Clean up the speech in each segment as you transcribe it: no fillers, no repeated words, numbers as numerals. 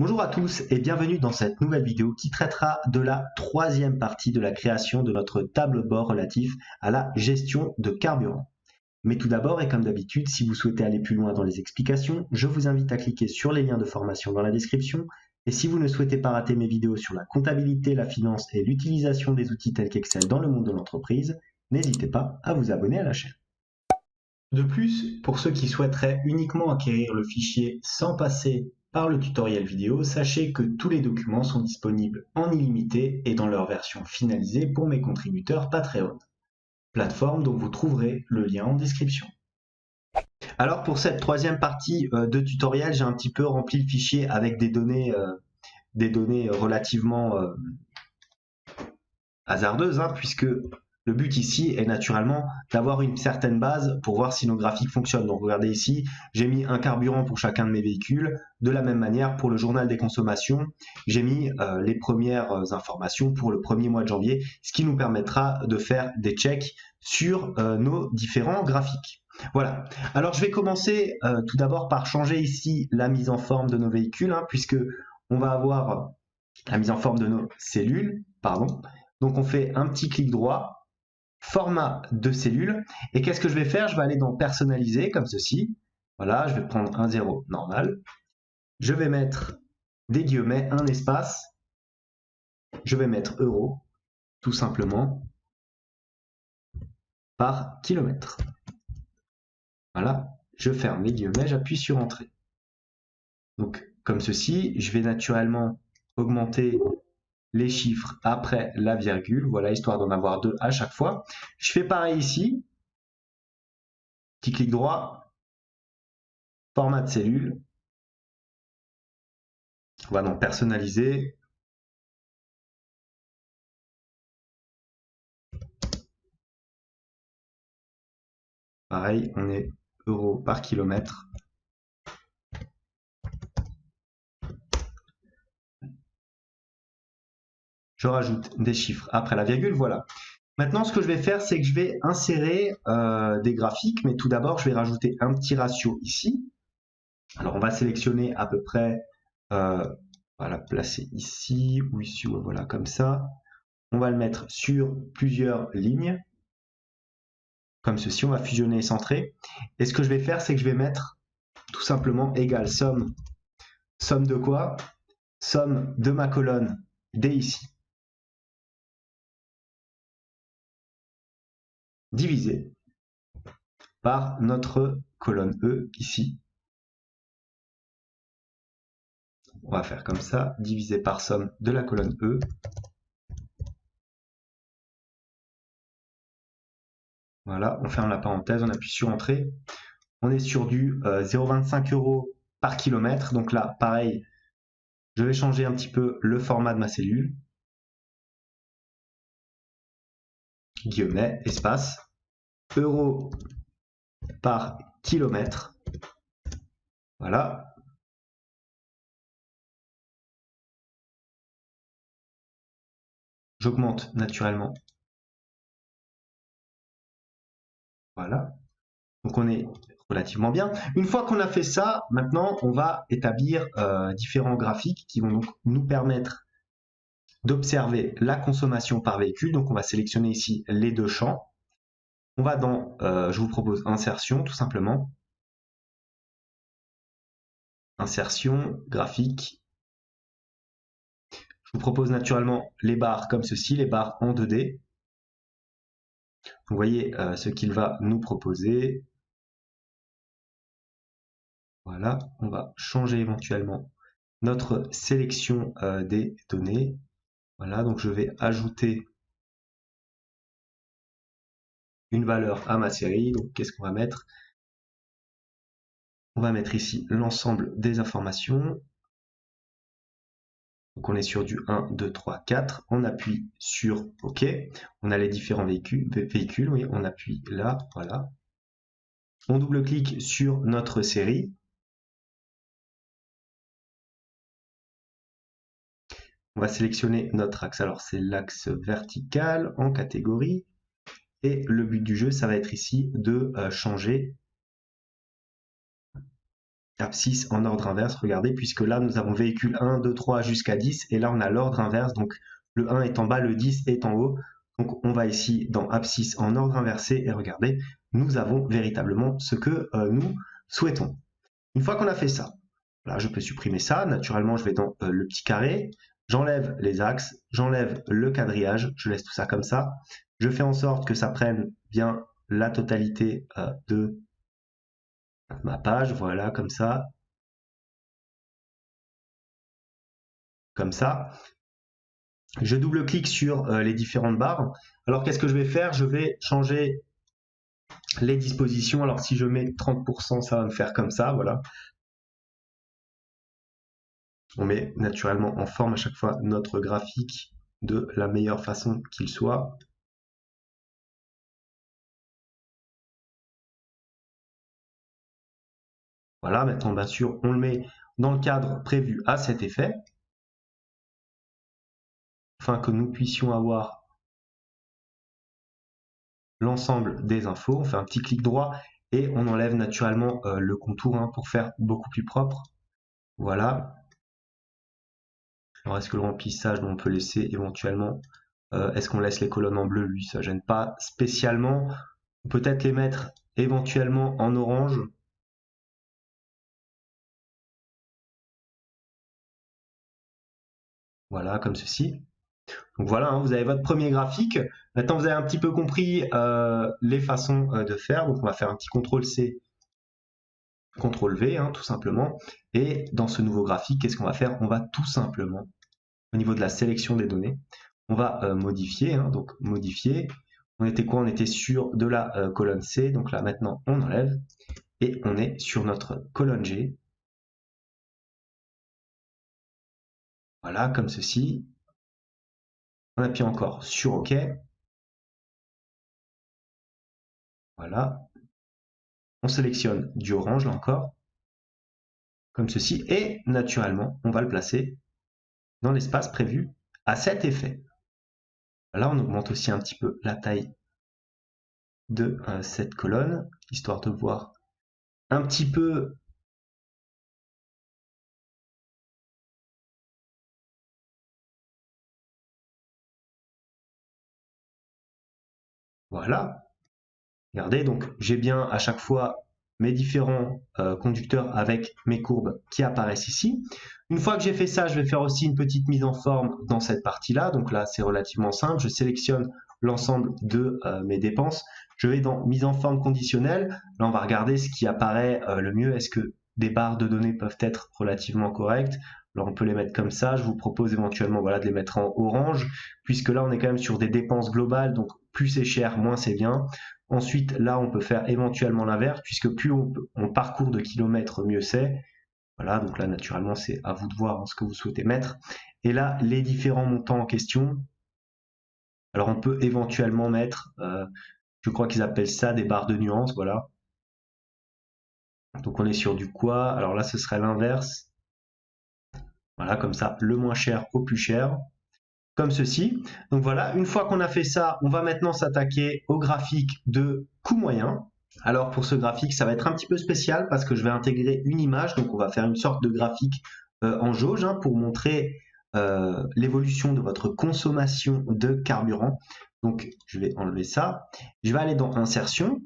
Bonjour à tous et bienvenue dans cette nouvelle vidéo qui traitera de la troisième partie de la création de notre tableau de bord relatif à la gestion de carburant. Mais tout d'abord et comme d'habitude, si vous souhaitez aller plus loin dans les explications, je vous invite à cliquer sur les liens de formation dans la description. Et si vous ne souhaitez pas rater mes vidéos sur la comptabilité, la finance et l'utilisation des outils tels qu'Excel dans le monde de l'entreprise, n'hésitez pas à vous abonner à la chaîne. De plus, pour ceux qui souhaiteraient uniquement acquérir le fichier sans passer par le tutoriel vidéo, sachez que tous les documents sont disponibles en illimité et dans leur version finalisée pour mes contributeurs Patreon, plateforme dont vous trouverez le lien en description. Alors pour cette troisième partie de tutoriel, j'ai un petit peu rempli le fichier avec des données relativement hasardeuses, puisque le but ici est naturellement d'avoir une certaine base pour voir si nos graphiques fonctionnent. Donc regardez ici, j'ai mis un carburant pour chacun de mes véhicules. De la même manière, pour le journal des consommations, j'ai mis les premières informations pour le premier mois de janvier, ce qui nous permettra de faire des checks sur nos différents graphiques. Voilà. Alors je vais commencer tout d'abord par changer ici la mise en forme de nos véhicules, puisque on va avoir la mise en forme de nos cellules, pardon. Donc on fait un petit clic droit, format de cellule. Et qu'est-ce que je vais faire? Je vais aller dans personnaliser, comme ceci. Voilà, je vais prendre un 0 normal. Je vais mettre des guillemets, un espace. Je vais mettre euro, tout simplement, par kilomètre. Voilà, je ferme les guillemets, j'appuie sur Entrée. Donc, comme ceci, je vais naturellement augmenter les chiffres après la virgule, voilà, histoire d'en avoir deux à chaque fois. Je fais pareil ici, petit clic droit, format de cellule, on va donc personnaliser, pareil, on est euros par kilomètre. Je rajoute des chiffres après la virgule, voilà. Maintenant, ce que je vais faire, c'est que je vais insérer des graphiques, mais tout d'abord, je vais rajouter un petit ratio ici. Alors, on va sélectionner à peu près, voilà, placer ici ou ici, voilà, comme ça. On va le mettre sur plusieurs lignes, comme ceci. On va fusionner et centrer. Et ce que je vais faire, c'est que je vais mettre tout simplement égal somme. Somme de quoi? Somme de ma colonne D ici, divisé par notre colonne E ici. On va faire comme ça, divisé par somme de la colonne E. Voilà, on ferme la parenthèse, on appuie sur Entrée. On est sur du 0,25 € par kilomètre. Donc là, pareil, je vais changer un petit peu le format de ma cellule. Guillemets, espace, euros par kilomètre. Voilà. J'augmente naturellement. Voilà. Donc on est relativement bien. Une fois qu'on a fait ça, maintenant on va établir différents graphiques qui vont donc nous permettre d'observer la consommation par véhicule. Donc on va sélectionner ici les deux champs. On va dans, je vous propose insertion tout simplement. Insertion, graphique. Je vous propose naturellement les barres comme ceci, les barres en 2D. Vous voyez ce qu'il va nous proposer. Voilà, on va changer éventuellement notre sélection des données. Voilà, donc je vais ajouter une valeur à ma série. Donc qu'est-ce qu'on va mettre? On va mettre ici l'ensemble des informations. Donc on est sur du 1, 2, 3, 4. On appuie sur OK. On a les différents véhicules. Oui, on appuie là, voilà. On double-clique sur notre série. On va sélectionner notre axe. Alors c'est l'axe vertical en catégorie. Et le but du jeu, ça va être ici de changer abscisse en ordre inverse, regardez, puisque là, nous avons véhicule 1, 2, 3 jusqu'à 10, et là, on a l'ordre inverse, donc le 1 est en bas, le 10 est en haut. Donc, on va ici dans abscisse en ordre inversé, et regardez, nous avons véritablement ce que nous souhaitons. Une fois qu'on a fait ça, là, je peux supprimer ça. Naturellement, je vais dans le petit carré, j'enlève les axes, j'enlève le quadrillage, je laisse tout ça comme ça. Je fais en sorte que ça prenne bien la totalité de ma page, voilà, comme ça. Comme ça. Je double-clique sur les différentes barres. Alors, qu'est-ce que je vais faire? Je vais changer les dispositions. Alors, si je mets 30%, ça va me faire comme ça, voilà. On met naturellement en forme à chaque fois notre graphique de la meilleure façon qu'il soit. Voilà, maintenant, bien sûr, on le met dans le cadre prévu à cet effet, afin que nous puissions avoir l'ensemble des infos. On fait un petit clic droit et on enlève naturellement le contour pour faire beaucoup plus propre. Voilà. Alors, est-ce que le remplissage, on peut laisser éventuellement, est-ce qu'on laisse les colonnes en bleu? Lui, ça gêne pas spécialement. Peut-être les mettre éventuellement en orange. Voilà, comme ceci. Donc voilà, vous avez votre premier graphique. Maintenant, vous avez un petit peu compris les façons de faire. Donc, on va faire un petit CTRL-C, CTRL-V, tout simplement. Et dans ce nouveau graphique, qu'est-ce qu'on va faire? On va tout simplement, au niveau de la sélection des données, on va modifier. Donc, modifier. On était quoi? On était sur de la colonne C. Donc là, maintenant, on enlève. Et on est sur notre colonne G. Voilà, comme ceci. On appuie encore sur OK. Voilà. On sélectionne du orange, là encore, comme ceci. Et naturellement, on va le placer dans l'espace prévu à cet effet. Là, on augmente aussi un petit peu la taille de cette colonne, histoire de voir un petit peu. Voilà. Regardez, donc j'ai bien à chaque fois mes différents conducteurs avec mes courbes qui apparaissent ici. Une fois que j'ai fait ça, je vais faire aussi une petite mise en forme dans cette partie-là. Donc là, c'est relativement simple. Je sélectionne l'ensemble de mes dépenses. Je vais dans mise en forme conditionnelle. Là, on va regarder ce qui apparaît le mieux. Est-ce que des barres de données peuvent être relativement correctes? Alors, on peut les mettre comme ça. Je vous propose éventuellement de les mettre en orange, puisque là, on est quand même sur des dépenses globales. Donc, plus c'est cher, moins c'est bien. Ensuite, là, on peut faire éventuellement l'inverse, puisque plus on parcourt de kilomètres, mieux c'est. Voilà, donc là, naturellement, c'est à vous de voir ce que vous souhaitez mettre. Et là, les différents montants en question. Alors, on peut éventuellement mettre, je crois qu'ils appellent ça des barres de nuances, voilà. Donc, on est sur du quoi? Alors là, ce serait l'inverse. Voilà, comme ça, le moins cher au plus cher. Comme ceci. Donc voilà, une fois qu'on a fait ça, on va maintenant s'attaquer au graphique de coût moyen. Alors pour ce graphique, ça va être un petit peu spécial parce que je vais intégrer une image, donc on va faire une sorte de graphique en jauge pour montrer l'évolution de votre consommation de carburant. Donc je vais enlever ça, je vais aller dans insertion,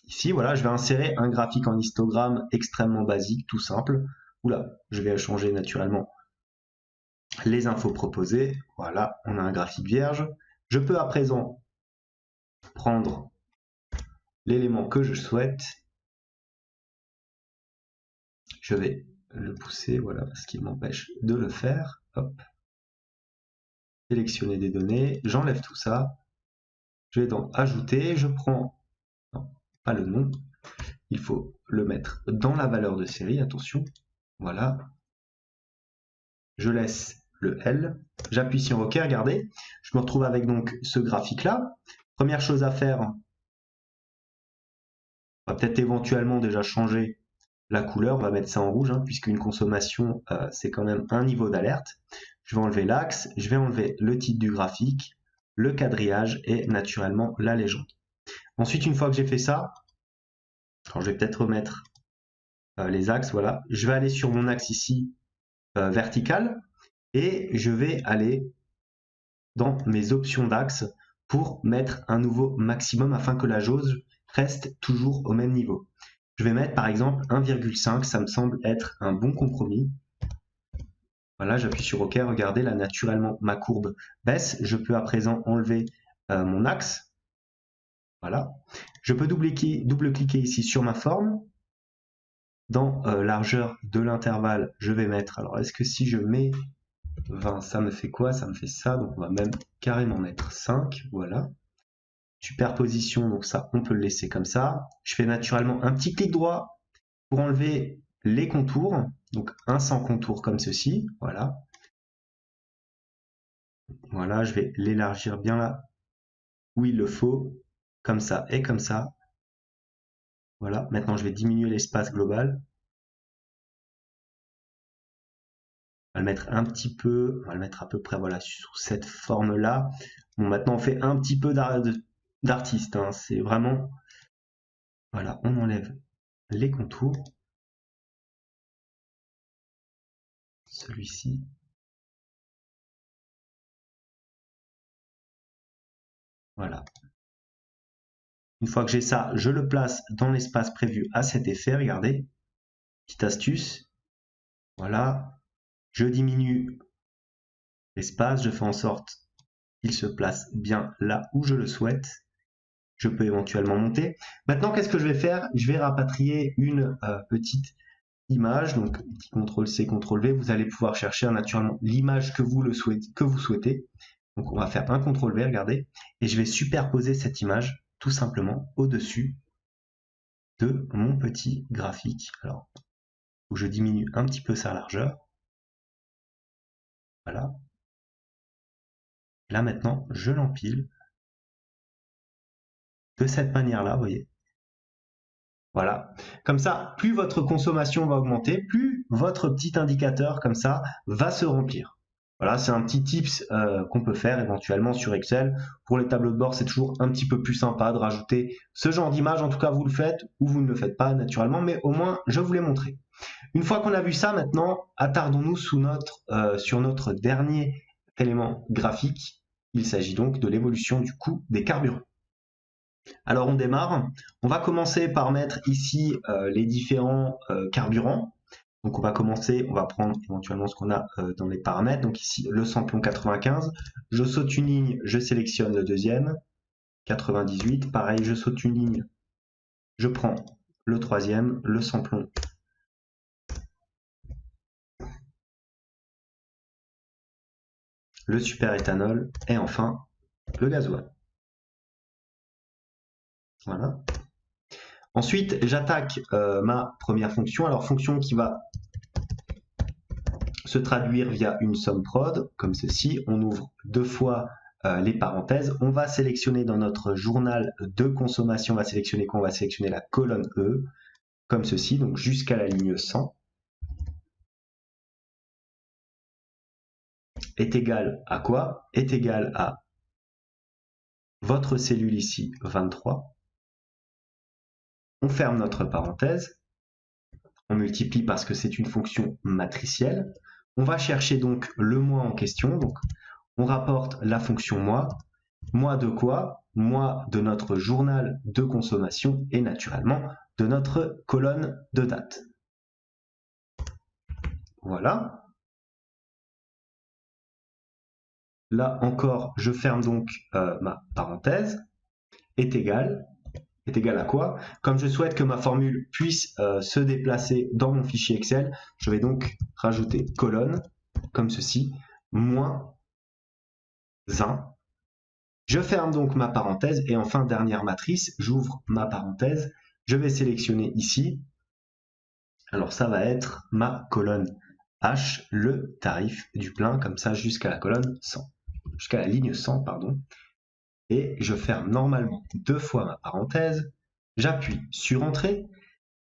ici voilà, je vais insérer un graphique en histogramme extrêmement basique, tout simple. Oula, je vais changer naturellement les infos proposées, voilà, on a un graphique vierge. Je peux à présent prendre l'élément que je souhaite. Je vais le pousser, voilà, parce qu'il m'empêche de le faire. Hop. Sélectionner des données, j'enlève tout ça. Je vais dans Ajouter, je prends, non, pas le nom, il faut le mettre dans la valeur de série, attention. Voilà. Je laisse le L, j'appuie sur OK, regardez. Je me retrouve avec donc ce graphique-là. Première chose à faire, on va peut-être éventuellement déjà changer la couleur, on va mettre ça en rouge, puisqu'une consommation, c'est quand même un niveau d'alerte. Je vais enlever l'axe, je vais enlever le titre du graphique, le quadrillage et naturellement la légende. Ensuite, une fois que j'ai fait ça, alors je vais peut-être remettre les axes, voilà. Je vais aller sur mon axe ici vertical et je vais aller dans mes options d'axe pour mettre un nouveau maximum afin que la jauge reste toujours au même niveau. Je vais mettre par exemple 1,5, ça me semble être un bon compromis. Voilà, j'appuie sur OK, regardez là naturellement ma courbe baisse. Je peux à présent enlever mon axe. Voilà. Je peux double-cliquer ici sur ma forme. Dans largeur de l'intervalle, je vais mettre, alors est-ce que si je mets 20, ça me fait quoi? Ça me fait ça, donc on va même carrément mettre 5, voilà. Superposition, donc ça, on peut le laisser comme ça. Je fais naturellement un petit clic droit pour enlever les contours, donc un sans contour comme ceci, voilà. Voilà, je vais l'élargir bien là où il le faut, comme ça et comme ça. Voilà, maintenant je vais diminuer l'espace global. On va le mettre un petit peu, on va le mettre à peu près voilà, sous cette forme-là. Bon, maintenant on fait un petit peu d'artiste, hein. C'est vraiment... Voilà, on enlève les contours. Celui-ci. Voilà. Une fois que j'ai ça, je le place dans l'espace prévu à cet effet, regardez. Petite astuce. Voilà. Je diminue l'espace, je fais en sorte qu'il se place bien là où je le souhaite. Je peux éventuellement monter. Maintenant, qu'est-ce que je vais faire? Je vais rapatrier une petite image, donc CTRL-C, CTRL-V, vous allez pouvoir chercher naturellement l'image que vous souhaitez. Donc on va faire un CTRL-V, regardez, et je vais superposer cette image tout simplement au-dessus de mon petit graphique. Alors, où je diminue un petit peu sa largeur. Voilà. Là maintenant, je l'empile de cette manière-là, vous voyez. Voilà. Comme ça, plus votre consommation va augmenter, plus votre petit indicateur comme ça va se remplir. Voilà, c'est un petit tips qu'on peut faire éventuellement sur Excel. Pour les tableaux de bord, c'est toujours un petit peu plus sympa de rajouter ce genre d'image. En tout cas, vous le faites ou vous ne le faites pas naturellement, mais au moins, je vous l'ai montré. Une fois qu'on a vu ça, maintenant, attardons-nous sur notre dernier élément graphique. Il s'agit donc de l'évolution du coût des carburants. Alors on démarre, on va commencer par mettre ici les différents carburants. Donc on va commencer, on va prendre éventuellement ce qu'on a dans les paramètres. Donc ici le samplon 95, je saute une ligne, je sélectionne le deuxième, 98, pareil je saute une ligne, je prends le troisième, le samplon. Le superéthanol et enfin le gasoil. Voilà. Ensuite, j'attaque ma première fonction. Alors, fonction qui va se traduire via une somme prod, comme ceci. On ouvre deux fois les parenthèses. On va sélectionner dans notre journal de consommation, on va sélectionner quoi? On va sélectionner la colonne E, comme ceci, donc jusqu'à la ligne 100. Est égal à quoi? Est égal à votre cellule ici, 23. On ferme notre parenthèse. On multiplie parce que c'est une fonction matricielle. On va chercher donc le mois en question. Donc, on rapporte la fonction mois. Mois de quoi? Mois de notre journal de consommation et naturellement de notre colonne de date. Voilà. Là encore, je ferme donc ma parenthèse. Est égal à quoi? Comme je souhaite que ma formule puisse se déplacer dans mon fichier Excel, je vais donc rajouter colonne, comme ceci, moins 1. Je ferme donc ma parenthèse et enfin, dernière matrice, j'ouvre ma parenthèse. Je vais sélectionner ici. Alors ça va être ma colonne H, le tarif du plein, comme ça jusqu'à la colonne 100, jusqu'à la ligne 100, pardon. Et je ferme normalement deux fois ma parenthèse. J'appuie sur Entrée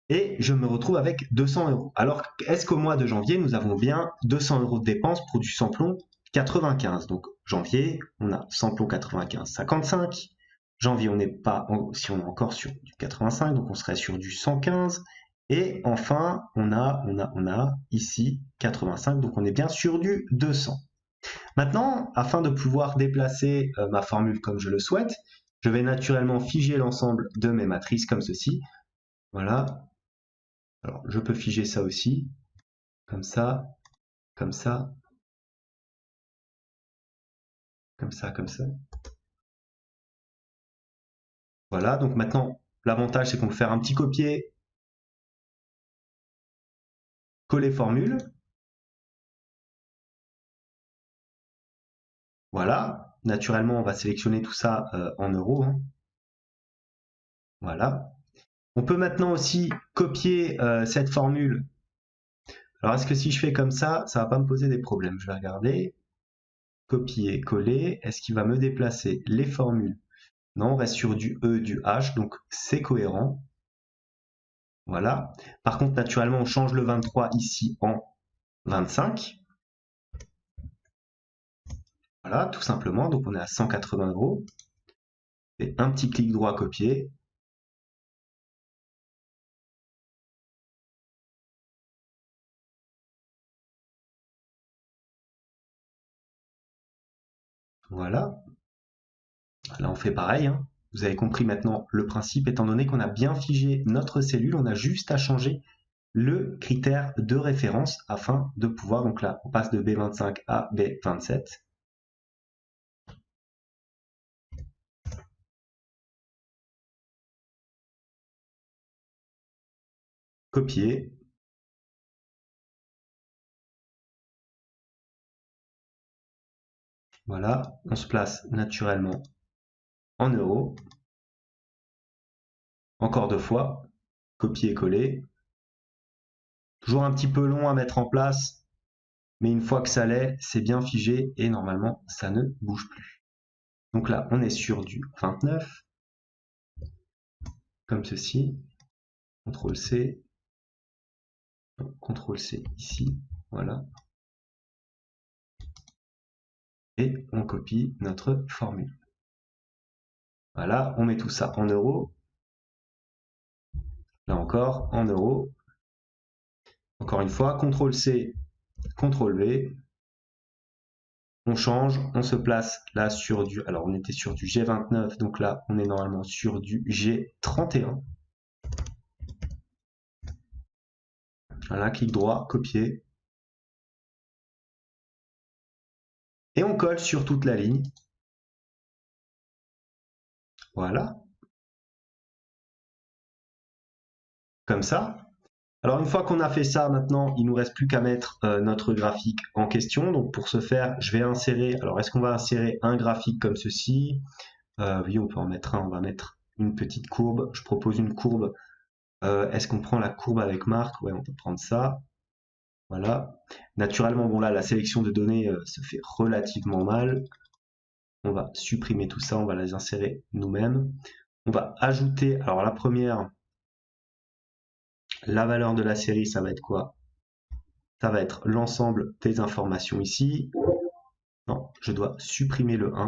et je me retrouve avec 200 €. Alors, est-ce qu'au mois de janvier, nous avons bien 200 € de dépenses pour du samplon 95? Donc, janvier, on a samplon 95, 55. Janvier, on n'est pas, si on est encore sur du 85, donc on serait sur du 115. Et enfin, on a ici 85, donc on est bien sur du 200. Maintenant, afin de pouvoir déplacer ma formule comme je le souhaite, je vais naturellement figer l'ensemble de mes matrices comme ceci. Voilà. Alors, je peux figer ça aussi, comme ça, comme ça, comme ça, comme ça. Voilà, donc maintenant, l'avantage, c'est qu'on peut faire un petit copier, coller formule. Voilà, naturellement, on va sélectionner tout ça en euros. Hein. Voilà. On peut maintenant aussi copier cette formule. Alors, est-ce que si je fais comme ça va pas me poser des problèmes? Je vais regarder. Copier, coller. Est-ce qu'il va me déplacer les formules? Non, on reste sur du E, du H, donc c'est cohérent. Voilà. Par contre, naturellement, on change le 23 ici en 25. Voilà, tout simplement. Donc, on est à 180 euros. Et un petit clic droit copier. Voilà. Là, on fait pareil. Hein. Vous avez compris maintenant le principe, étant donné qu'on a bien figé notre cellule, on a juste à changer le critère de référence afin de pouvoir, donc là, on passe de B25 à B27. Copier. Voilà, on se place naturellement en euros. Encore deux fois, copier-coller. Toujours un petit peu long à mettre en place, mais une fois que ça l'est, c'est bien figé et normalement, ça ne bouge plus. Donc là, on est sur du 29, comme ceci. CTRL-C, CTRL-C ici, voilà. Et on copie notre formule. Voilà, on met tout ça en euros. Là encore, en euros. Encore une fois, CTRL-C, CTRL-V. On change, on se place là sur du... Alors, on était sur du G29, donc là, on est normalement sur du G31. Voilà, clic droit, copier. Et on colle sur toute la ligne. Voilà. Comme ça. Alors, une fois qu'on a fait ça, maintenant, il ne nous reste plus qu'à mettre notre graphique en question. Donc, pour ce faire, je vais insérer... Alors, est-ce qu'on va insérer un graphique comme ceci? Oui, on peut en mettre un. On va mettre une petite courbe. Je propose une courbe. Est-ce qu'on prend la courbe avec marque? Ouais, on peut prendre ça. Voilà. Naturellement, bon là, la sélection de données se fait relativement mal. On va supprimer tout ça, on va les insérer nous-mêmes. On va ajouter, alors la première, la valeur de la série, ça va être quoi? Ça va être l'ensemble des informations ici. Non, je dois supprimer le 1.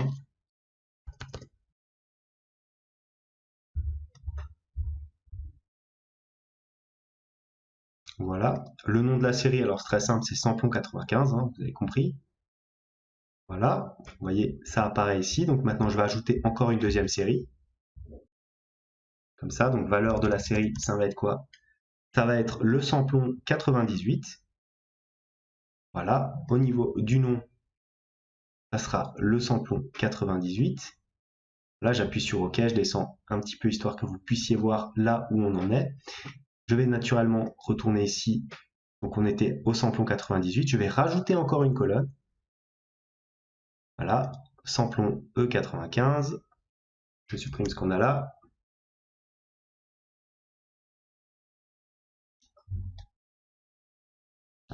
Voilà. Le nom de la série, alors c'est très simple, c'est samplon 95, hein, vous avez compris. Voilà, vous voyez, ça apparaît ici. Donc maintenant, je vais ajouter encore une deuxième série. Comme ça, donc valeur de la série, ça va être quoi? Ça va être le samplon 98. Voilà, au niveau du nom, ça sera le samplon 98. Là, j'appuie sur OK, je descends un petit peu histoire que vous puissiez voir là où on en est. Je vais naturellement retourner ici. Donc on était au samplon 98. Je vais rajouter encore une colonne. Voilà, samplon E95. Je supprime ce qu'on a là.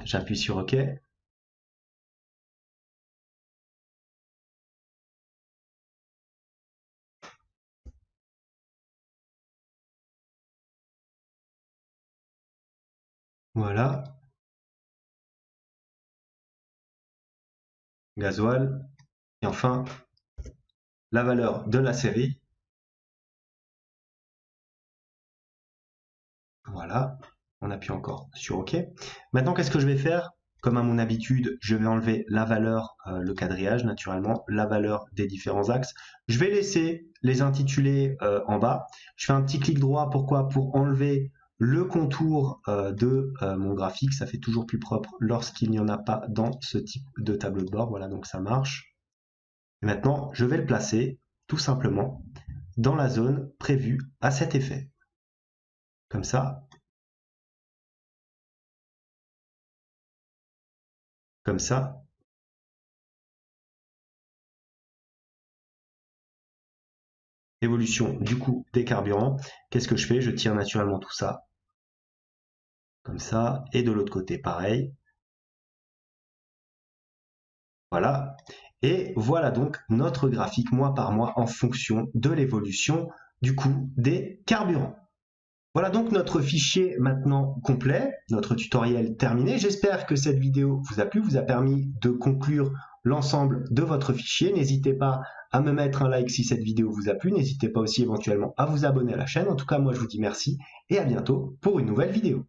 J'appuie sur OK. Voilà. Gasoil. Et enfin, la valeur de la série. Voilà. On appuie encore sur OK. Maintenant, qu'est-ce que je vais faire? Comme à mon habitude, je vais enlever la valeur, le quadrillage naturellement, la valeur des différents axes. Je vais laisser les intitulés en bas. Je fais un petit clic droit, pourquoi? Pour enlever le contour de mon graphique. Ça fait toujours plus propre lorsqu'il n'y en a pas dans ce type de tableau de bord. Voilà, donc ça marche. Et maintenant, je vais le placer tout simplement dans la zone prévue à cet effet. Comme ça. Comme ça. Évolution du coût des carburants. Qu'est-ce que je fais? Je tire naturellement tout ça. Comme ça. Et de l'autre côté, pareil. Voilà. Et voilà donc notre graphique mois par mois en fonction de l'évolution du coût des carburants. Voilà donc notre fichier maintenant complet, notre tutoriel terminé. J'espère que cette vidéo vous a plu, vous a permis de conclure l'ensemble de votre fichier. N'hésitez pas à me mettre un like si cette vidéo vous a plu. N'hésitez pas aussi éventuellement à vous abonner à la chaîne. En tout cas, moi je vous dis merci et à bientôt pour une nouvelle vidéo.